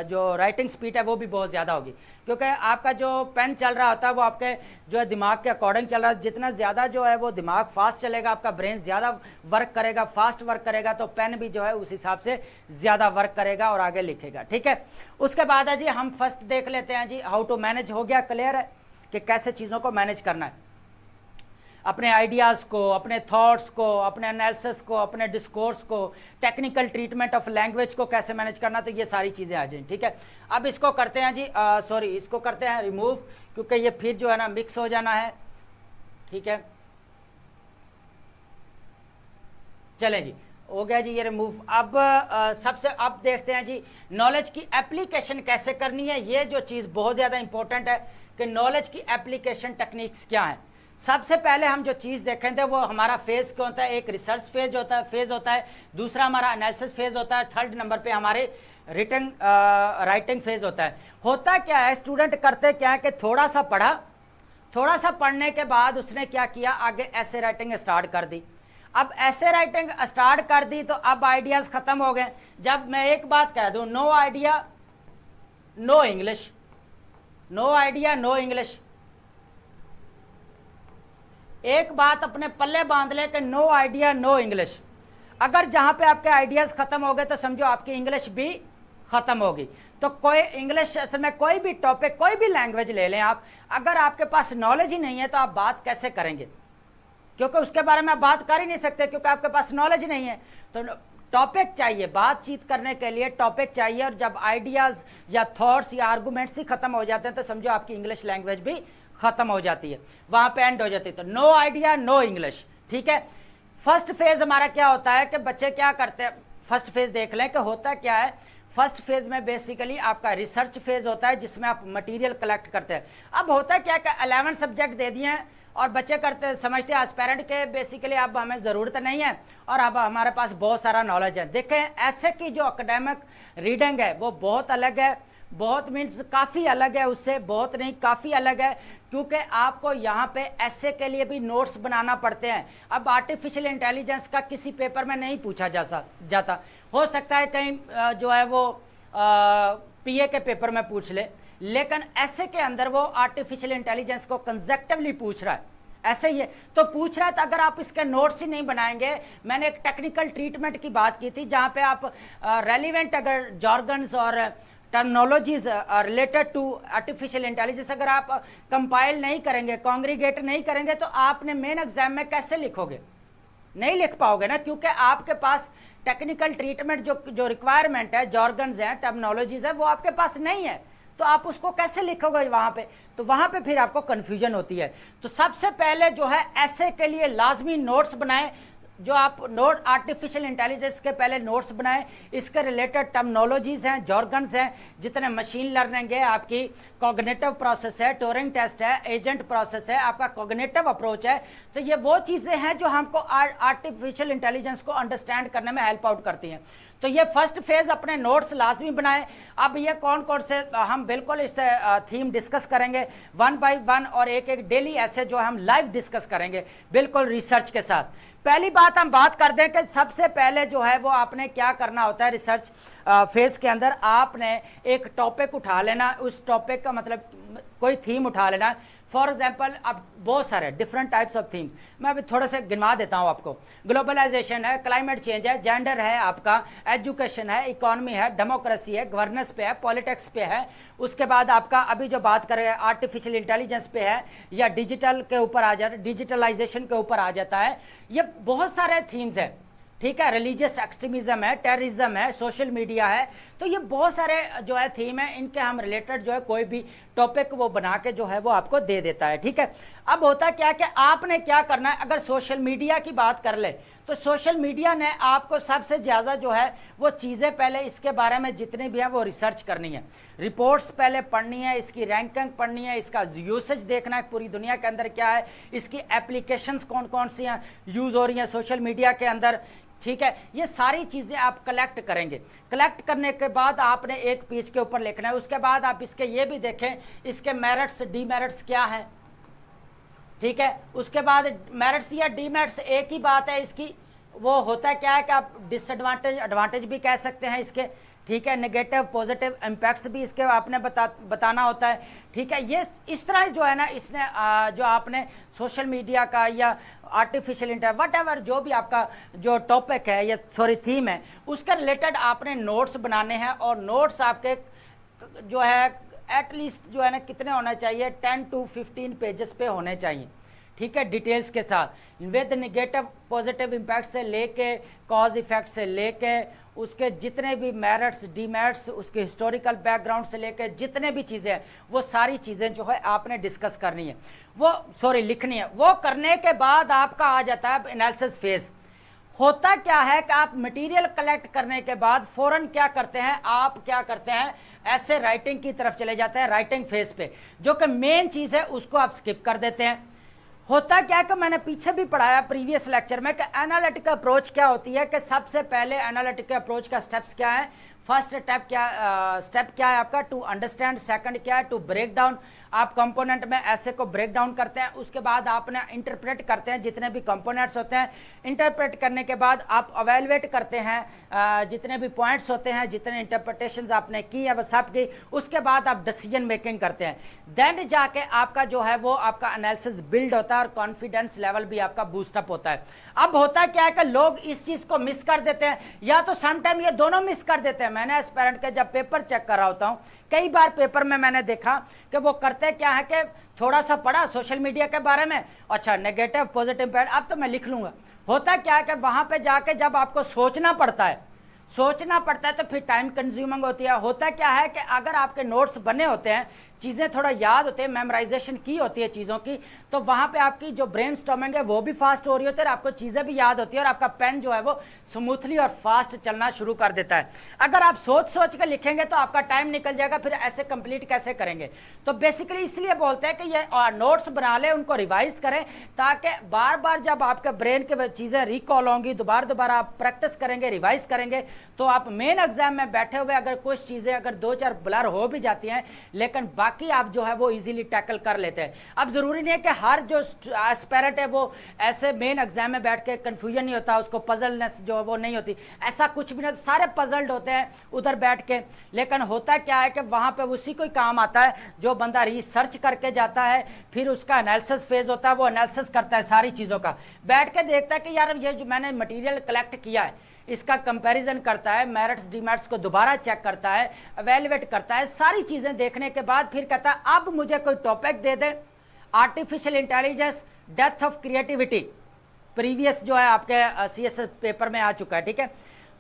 जो राइटिंग स्पीड है वो भी बहुत ज़्यादा होगी, क्योंकि आपका जो पेन चल रहा होता है वो आपके जो है दिमाग के अकॉर्डिंग चल रहा है। जितना ज़्यादा जो है वो दिमाग फास्ट चलेगा, आपका ब्रेन ज़्यादा वर्क करेगा, फास्ट वर्क करेगा, तो पेन भी जो है उस हिसाब से ज़्यादा वर्क करेगा और आगे लिखेगा, ठीक है। उसके बाद है जी हम फर्स्ट देख लेते हैं जी, हाउ टू मैनेज हो गया, क्लियर है कि कैसे चीज़ों को मैनेज करना है, अपने आइडियाज़ को, अपने थॉट्स को, अपने एनालिसिस को, अपने डिस्कोर्स को, टेक्निकल ट्रीटमेंट ऑफ लैंग्वेज को कैसे मैनेज करना, तो ये सारी चीज़ें आ जाएं, ठीक है। अब इसको करते हैं जी, सॉरी इसको करते हैं रिमूव, क्योंकि ये फिर जो है ना मिक्स हो जाना है, ठीक है। चलें जी, हो गया जी ये रिमूव। अब सबसे अब देखते हैं जी नॉलेज की एप्लीकेशन कैसे करनी है। ये जो चीज़ बहुत ज़्यादा इंपॉर्टेंट है कि नॉलेज की एप्लीकेशन टेक्निक्स क्या हैं। सबसे पहले हम जो चीज़ देखें थे वो हमारा फेज क्या होता है, एक रिसर्च फेज होता है, दूसरा हमारा एनालिसिस फेज होता है, थर्ड नंबर पे हमारे राइटिंग फेज होता है। होता क्या है, स्टूडेंट करते क्या है कि थोड़ा सा पढ़ा, थोड़ा सा पढ़ने के बाद उसने क्या किया, आगे ऐसे राइटिंग स्टार्ट कर दी। अब ऐसे राइटिंग स्टार्ट कर दी तो अब आइडियाज खत्म हो गए। जब मैं एक बात कह दूं, no idea no English, no idea no English, एक बात अपने पल्ले बांध ले कि नो आइडिया नो इंग्लिश। अगर जहां पे आपके आइडियाज खत्म हो गए तो समझो आपकी इंग्लिश भी खत्म होगी। तो कोई इंग्लिश असल में कोई भी टॉपिक, कोई भी लैंग्वेज ले लें आप, अगर आपके पास नॉलेज ही नहीं है तो आप बात कैसे करेंगे, क्योंकि उसके बारे में आप बात कर ही नहीं सकते, क्योंकि आपके पास नॉलेज नहीं है। तो टॉपिक चाहिए, बातचीत करने के लिए टॉपिक चाहिए, और जब आइडियाज या थॉट्स या आर्गुमेंट्स ही खत्म हो जाते हैं तो समझो आपकी इंग्लिश लैंग्वेज भी खत्म हो जाती है, वहां पे एंड हो जाती है। तो नो आइडिया नो इंग्लिश, ठीक है। फर्स्ट फेज हमारा क्या होता है कि बच्चे क्या करते हैं, फर्स्ट फेज देख लें कि होता क्या है। फर्स्ट फेज में बेसिकली आपका रिसर्च फेज होता है, जिसमें आप मटेरियल कलेक्ट करते हैं। अब होता क्या कि 11 सब्जेक्ट दे दिए हैं और बच्चे करते समझते हैं एस्पेरेंट के बेसिकली अब हमें ज़रूरत नहीं है और अब हमारे पास बहुत सारा नॉलेज है। देखें, ऐसे की जो एकेडमिक रीडिंग है वो बहुत अलग है, बहुत मीन्स काफ़ी अलग है, उससे बहुत नहीं काफ़ी अलग है, क्योंकि आपको यहाँ पे ऐसे के लिए भी नोट्स बनाना पड़ते हैं। अब आर्टिफिशियल इंटेलिजेंस का किसी पेपर में नहीं पूछा जाता, हो सकता है कहीं जो है वो पीए के पेपर में पूछ ले, लेकिन ऐसे के अंदर वो आर्टिफिशियल इंटेलिजेंस को कंसेप्टिवली पूछ रहा है, ऐसे ही है तो पूछ रहा है। तो अगर आप इसके नोट्स ही नहीं बनाएंगे, मैंने एक टेक्निकल ट्रीटमेंट की बात की थी जहाँ पे आप रेलिवेंट अगर जॉर्गन्स और terminologies related to artificial intelligence अगर आप कंपाइल नहीं करेंगे, कॉन्ग्रीगेट नहीं करेंगे, तो आपने मेन एग्जाम में कैसे लिखोगे, नहीं लिख पाओगे ना, क्योंकि आपके पास टेक्निकल ट्रीटमेंट जो रिक्वायरमेंट है, जॉर्गन्स हैं, टर्मिनोलॉजीज है, वो आपके पास नहीं है, तो आप उसको कैसे लिखोगे वहां पे, तो वहां पे फिर आपको कंफ्यूजन होती है। तो सबसे पहले जो है ऐसे के लिए लाजमी नोट्स बनाएं, जो आप नोट आर्टिफिशियल इंटेलिजेंस के पहले नोट्स बनाएं, इसके रिलेटेड टर्मिनोलॉजीज हैं, जॉर्गन्स हैं, जितने मशीन लर्निंग है, आपकी कॉग्निटिव प्रोसेस है, ट्यूरिंग टेस्ट है, एजेंट प्रोसेस है, आपका कॉग्निटिव अप्रोच है, तो ये वो चीज़ें हैं जो हमको आर्टिफिशियल इंटेलिजेंस को अंडरस्टैंड करने में हेल्प आउट करती हैं। तो ये फर्स्ट फेज अपने नोट्स लाजमी बनाएं। अब ये कौन कौन से हम बिल्कुल इस थीम डिस्कस करेंगे वन बाय वन, और एक एक डेली ऐसे जो हम लाइव डिस्कस करेंगे बिल्कुल रिसर्च के साथ। पहली बात हम बात कर दें कि सबसे पहले जो है वो आपने क्या करना होता है रिसर्च फेज के अंदर, आपने एक टॉपिक उठा लेना, उस टॉपिक का मतलब कोई थीम उठा लेना। फॉर एग्जाम्पल अब बहुत सारे डिफरेंट टाइप्स ऑफ थीम, मैं अभी थोड़ा सा गिनवा देता हूँ आपको। ग्लोबलाइजेशन है, क्लाइमेट चेंज है, जेंडर है, आपका एजुकेशन है, इकोनॉमी है, डेमोक्रेसी है, गवर्नेंस पे है, पॉलिटिक्स पे है, उसके बाद आपका अभी जो बात करें आर्टिफिशियल इंटेलिजेंस पे है, या डिजिटल के ऊपर आ जाता है, डिजिटलाइजेशन के ऊपर आ जाता है। ये बहुत सारे थीम्स हैं, ठीक है। रिलीजियस एक्सट्रीमिज्म है, टेररिज्म है, सोशल मीडिया है, तो ये बहुत सारे जो है थीम है, इनके हम रिलेटेड जो है कोई भी टॉपिक वो बना के जो है वो आपको दे देता है, ठीक है। अब होता क्या कि आपने क्या करना है, अगर सोशल मीडिया की बात कर ले तो सोशल मीडिया ने आपको सबसे ज़्यादा जो है वो चीज़ें पहले इसके बारे में जितनी भी हैं वो रिसर्च करनी है, रिपोर्ट्स पहले पढ़नी है, इसकी रैंकिंग पढ़नी है, इसका यूसेज देखना है पूरी दुनिया के अंदर क्या है, इसकी एप्लीकेशंस कौन कौन सी हैं यूज़ हो रही हैं सोशल मीडिया के अंदर, ठीक है। ये सारी चीज़ें आप कलेक्ट करेंगे। कलेक्ट करने के बाद आपने एक पेज के ऊपर लिखना है। उसके बाद आप इसके ये भी देखें इसके मेरिट्स डीमेरिट्स क्या है, ठीक है। उसके बाद मेरिट्स या डीमेरिट्स एक ही बात है इसकी, वो होता क्या है कि आप डिसएडवांटेज एडवांटेज भी कह सकते हैं इसके, ठीक है। नेगेटिव पॉजिटिव इम्पैक्ट्स भी इसके आपने बताना होता है, ठीक है। ये इस तरह जो है ना, इसने जो आपने सोशल मीडिया का या आर्टिफिशियल इंटेलिजेंस वट एवर जो भी आपका जो टॉपिक है या सॉरी थीम है, उसके रिलेटेड आपने नोट्स बनाने हैं। और नोट्स आपके जो है एटलीस्ट जो है ना कितने होने चाहिए, 10 to 15 पेजेस पे होने चाहिए, ठीक है, डिटेल्स के साथ विद नेगेटिव पॉजिटिव इम्पैक्ट से लेके कॉज इफेक्ट से लेके उसके जितने भी मेरिट्स डीमेरिट्स, उसके हिस्टोरिकल बैकग्राउंड से लेके जितने भी चीज़ें हैं वो सारी चीज़ें जो है आपने डिस्कस करनी है, वो सॉरी लिखनी है। वो करने के बाद आपका आ जाता है एनालिसिस फेज। होता क्या है कि आप मटेरियल कलेक्ट करने के बाद फौरन क्या करते हैं, आप क्या करते हैं ऐसे राइटिंग की तरफ चले जाते हैं, राइटिंग फेज पे, जो कि मेन चीज़ है उसको आप स्किप कर देते हैं। होता क्या है कि मैंने पीछे भी पढ़ाया प्रीवियस लेक्चर में कि एनालिटिकल अप्रोच क्या होती है, कि सबसे पहले एनालिटिकल अप्रोच का स्टेप्स क्या है। फर्स्ट स्टेप क्या है आपका, टू अंडरस्टैंड, सेकंड क्या है टू ब्रेक डाउन, आप कंपोनेंट में ऐसे को ब्रेक डाउन करते हैं, उसके बाद आपने इंटरप्रेट करते हैं जितने भी कंपोनेंट्स होते हैं। इंटरप्रेट करने के बाद आप अवेलुएट करते हैं जितने भी पॉइंट्स होते हैं, जितने इंटरप्रिटेशंस आपने की है वो सब की, उसके बाद आप डिसीजन मेकिंग करते हैं। देन जाके आपका जो है वो आपका एनालिसिस बिल्ड होता है और कॉन्फिडेंस लेवल भी आपका बूस्टअप होता है। अब होता क्या है कि लोग इस चीज को मिस कर देते हैं, या तो समटाइम ये दोनों मिस कर देते हैं। मैंने एस्पिरेंट के जब पेपर चेक कर रहा होता हूं, कई बार पेपर में मैंने देखा कि वो करते क्या है कि थोड़ा सा पढ़ा सोशल मीडिया के बारे में, अच्छा नेगेटिव पॉजिटिव पैड अब तो मैं लिख लूंगा। होता क्या है कि वहां पे जाके जब आपको सोचना पड़ता है तो फिर टाइम कंज्यूमिंग होती है। होता क्या है कि अगर आपके नोट्स बने होते हैं, चीज़ें थोड़ा याद होते हैं, मेमोराइजेशन की होती है चीज़ों की, तो वहाँ पे आपकी जो ब्रेन स्टॉर्मिंग है वो भी फास्ट हो रही होती है और आपको चीज़ें भी याद होती है और आपका पेन जो है वो स्मूथली और फास्ट चलना शुरू कर देता है। अगर आप सोच के लिखेंगे तो आपका टाइम निकल जाएगा, फिर ऐसे कंप्लीट कैसे करेंगे। तो बेसिकली इसलिए बोलते हैं कि ये नोट्स बना लें, उनको रिवाइज करें, ताकि बार बार जब आपके ब्रेन की चीज़ें रिकॉल होंगी, दोबारा आप प्रैक्टिस करेंगे, रिवाइज करेंगे, तो आप मेन एग्जाम में बैठे हुए अगर कुछ चीज़ें अगर 2-4 ब्लर हो भी जाती हैं, लेकिन बाकी आप जो है वो इजीली टैकल कर लेते हैं। अब जरूरी नहीं है कि हर जो एस्पिरेंट है वो ऐसे मेन एग्जाम में बैठ के कंफ्यूजन नहीं होता, उसको पजलनेस जो है वो नहीं होती, ऐसा कुछ भी नहीं, सारे पजल्ड होते हैं उधर बैठ के। लेकिन होता क्या है कि वहां पे उसी को काम आता है जो बंदा रिसर्च करके जाता है, फिर उसका एनालिसिस फेज होता है, वो एनालिसिस करता है सारी चीज़ों का, बैठ के देखता है कि यार ये जो मैंने मटीरियल कलेक्ट किया है इसका कंपैरिजन करता है, मेरिट्स डीमेरिट्स को दोबारा चेक करता है, एवेल्युएट करता है, सारी चीजें देखने के बाद फिर कहता है अब मुझे कोई topic they they, artificial intelligence death of creativity, previous जो है आपके सीएसएस पेपर में आ चुका है, ठीक है।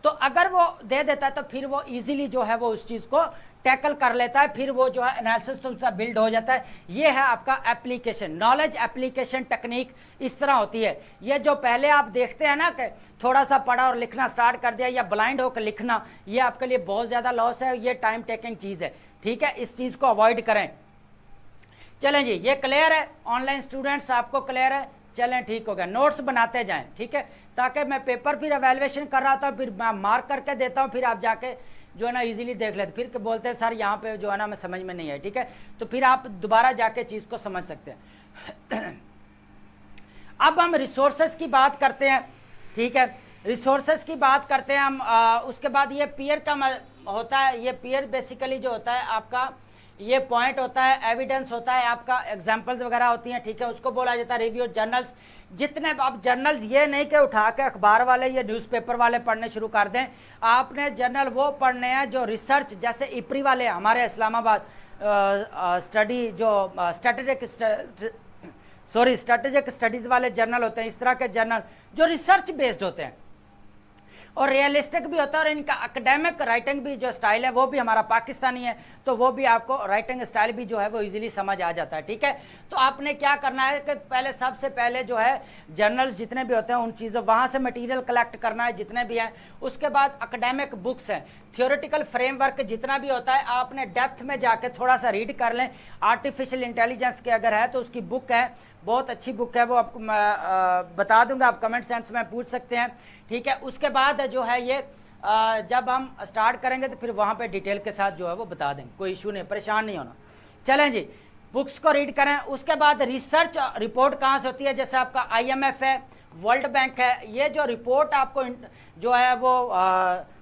तो अगर वो दे देता है तो फिर वो इजीली जो है वो उस चीज को टैकल कर लेता है, फिर वो जो है एनालिसिस तो उसका बिल्ड हो जाता है। ये है आपका एप्लीकेशन, नॉलेज एप्लीकेशन टेक्निक इस तरह होती है। ये जो पहले आप देखते हैं ना कि थोड़ा सा पढ़ा और लिखना स्टार्ट कर दिया या ब्लाइंड होकर लिखना, ये आपके लिए बहुत ज़्यादा लॉस है, ये टाइम टेकिंग चीज़ है, ठीक है। इस चीज़ को अवॉइड करें। चलें जी, ये क्लियर है ऑनलाइन स्टूडेंट्स, आपको क्लियर है? चलें ठीक हो गया, नोट्स बनाते जाएं, ठीक है, ताकि मैं पेपर फिर एवेल्युएशन कर रहा था, फिर मैं मार्क करके देता हूँ, फिर आप जाके जो है ना इजीली देख लेते, फिर बोलते हैं सर यहाँ पे जो है ना मैं समझ में नहीं है, ठीक है, तो फिर आप दोबारा जाके चीज़ को समझ सकते हैं। अब हम रिसोर्सेज की बात करते हैं, ठीक है, रिसोर्सेज की बात करते हैं हम। उसके बाद ये पीयर का होता है, ये पीयर बेसिकली जो होता है आपका ये पॉइंट होता है, एविडेंस होता है, आपका एग्जांपल्स वगैरह होती हैं, ठीक है, उसको बोला जाता है रिव्यू। जर्नल्स, जितने आप जर्नल्स ये नहीं कि उठा के अखबार वाले या न्यूज़पेपर वाले पढ़ने शुरू कर दें, आपने जर्नल वो पढ़ने हैं जो रिसर्च, जैसे इपरी वाले हमारे इस्लामाबाद स्टडी जो स्ट्रेटेजिक स्टडीज़ वाले जर्नल होते हैं, इस तरह के जर्नल जो रिसर्च बेस्ड होते हैं और रियलिस्टिक भी होता है, और इनका एकेडमिक राइटिंग भी जो स्टाइल है वो भी हमारा पाकिस्तानी है, तो वो भी आपको राइटिंग स्टाइल भी जो है वो इजीली समझ आ जाता है, ठीक है। तो आपने क्या करना है कि पहले सबसे पहले जो है जर्नल्स जितने भी होते हैं उन चीज़ों वहाँ से मटेरियल कलेक्ट करना है जितने भी हैं। उसके बाद एकेडमिक बुक्स हैं, थियोरेटिकल फ्रेमवर्क जितना भी होता है आपने डेप्थ में जाके थोड़ा सा रीड कर लें। आर्टिफिशियल इंटेलिजेंस के अगर है तो उसकी बुक है, बहुत अच्छी बुक है, वो आपको बता दूंगा, आप कमेंट सेंस में पूछ सकते हैं, ठीक है। उसके बाद जो है ये जब हम स्टार्ट करेंगे तो फिर वहाँ पे डिटेल के साथ जो है वो बता देंगे, कोई इशू नहीं, परेशान नहीं होना। चलें जी, बुक्स को रीड करें। उसके बाद रिसर्च रिपोर्ट कहाँ से होती है, जैसे आपका IMF है, वर्ल्ड बैंक है, ये जो रिपोर्ट आपको जो है वो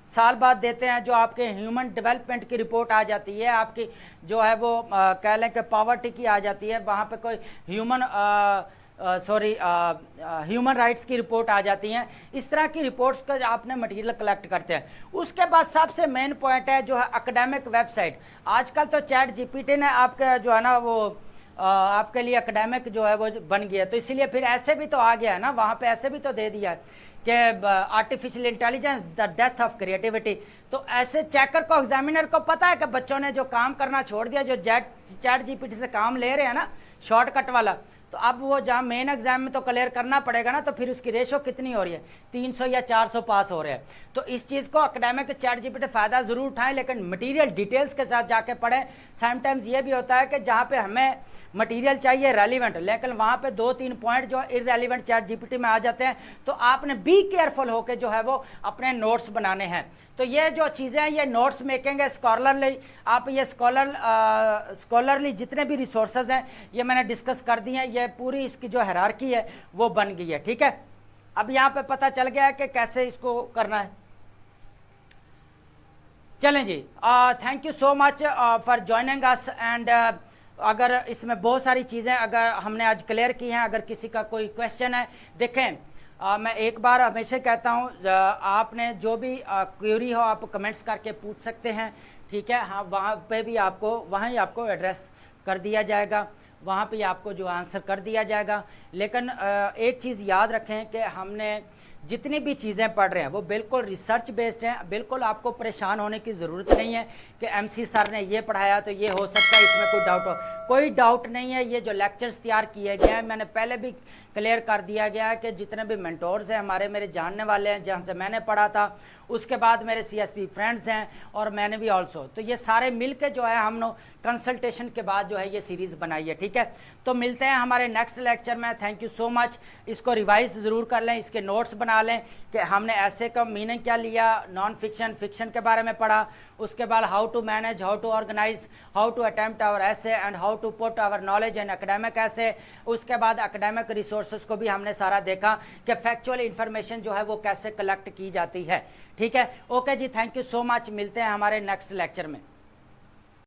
साल बाद देते हैं, जो आपके ह्यूमन डेवलपमेंट की रिपोर्ट आ जाती है, आपकी जो है वो कह लें कि पॉवर्टी की आ जाती है, वहाँ पे कोई ह्यूमन राइट्स की रिपोर्ट आ जाती हैं। इस तरह की रिपोर्ट्स का आपने मटेरियल कलेक्ट करते हैं। उसके बाद सबसे मेन पॉइंट है जो है एकेडमिक वेबसाइट। आजकल तो चैट GPT ने आपका जो है ना वो आपके लिए एकेडमिक जो है वो बन गया, तो इसीलिए फिर ऐसे भी तो आ गया है ना, वहाँ पे ऐसे भी तो दे दिया है कि artificial intelligence the death of creativity. तो ऐसे चेकर को, एग्जामिनर को पता है कि बच्चों ने जो काम करना छोड़ दिया, जो चैट GPT से काम ले रहे हैं ना शॉर्टकट वाला, तो अब वो जहाँ मेन एग्जाम में तो क्लियर करना पड़ेगा ना, तो फिर उसकी रेशो कितनी हो रही है, 300 या 400 पास हो रहे हैं। तो इस चीज़ को एकेडमिक चैट जीपीटी फ़ायदा ज़रूर उठाएं, लेकिन मटेरियल डिटेल्स के साथ जाके पढ़ें। समटाइम्स ये भी होता है कि जहाँ पे हमें मटेरियल चाहिए रेलिवेंट, लेकिन वहाँ पे 2-3 पॉइंट जो इररेलिवेंट चैट जीपीटी में आ जाते हैं, तो आपने बी केयरफुल होकर जो है वो अपने नोट्स बनाने हैं। तो ये जो चीज़ें हैं ये नोट्स मेकिंग है, स्कॉलरली, आप ये स्कॉलरली जितने भी रिसोर्सेज हैं ये मैंने डिस्कस कर दिए हैं, ये पूरी इसकी जो हायरार्की है वो बन गई है, ठीक है। अब यहाँ पे पता चल गया है कि कैसे इसको करना है। चलें जी, thank you so much for joining us. And अगर इसमें बहुत सारी चीज़ें अगर हमने आज क्लियर की हैं, अगर किसी का कोई क्वेश्चन है, देखें मैं एक बार हमेशा कहता हूँ, आपने जो भी क्वेरी हो आप कमेंट्स करके पूछ सकते हैं, ठीक है। हाँ, वहाँ पे भी आपको वहीं आपको एड्रेस कर दिया जाएगा, वहाँ पे आपको जो आंसर कर दिया जाएगा। लेकिन एक चीज़ याद रखें कि हमने जितनी भी चीज़ें पढ़ रहे हैं वो बिल्कुल रिसर्च बेस्ड हैं। बिल्कुल आपको परेशान होने की ज़रूरत नहीं है कि एमसी सर ने ये पढ़ाया तो ये हो सकता है इसमें कोई डाउट हो, कोई डाउट नहीं है। ये जो लेक्चर्स तैयार किए गए हैं, मैंने पहले भी क्लियर कर दिया गया है कि जितने भी मेंटोर्स हैं हमारे, मेरे जानने वाले हैं, जहाँ से मैंने पढ़ा था, उसके बाद मेरे सीएसपी फ्रेंड्स हैं और मैंने भी ऑल्सो, तो ये सारे मिल के जो है हम लोग कंसल्टेशन के बाद जो है ये सीरीज़ बनाई है, ठीक है। तो मिलते हैं हमारे नेक्स्ट लेक्चर में। Thank you so much. इसको रिवाइज ज़रूर कर लें, इसके नोट्स बना लें कि हमने ऐसे का मीनिंग क्या लिया, नॉन फिक्शन, फिक्शन के बारे में पढ़ा, उसके बाद how to manage, how to organise, how to attempt our essay and how to put our knowledge in academic essay. उसके बाद एकेडमिक रिसोर्सेज को भी हमने सारा देखा कि फैक्चुअल इंफॉर्मेशन जो है वो कैसे कलेक्ट की जाती है, ठीक है। ओके जी, थैंक यू सो मच। मिलते हैं हमारे नेक्स्ट लेक्चर में।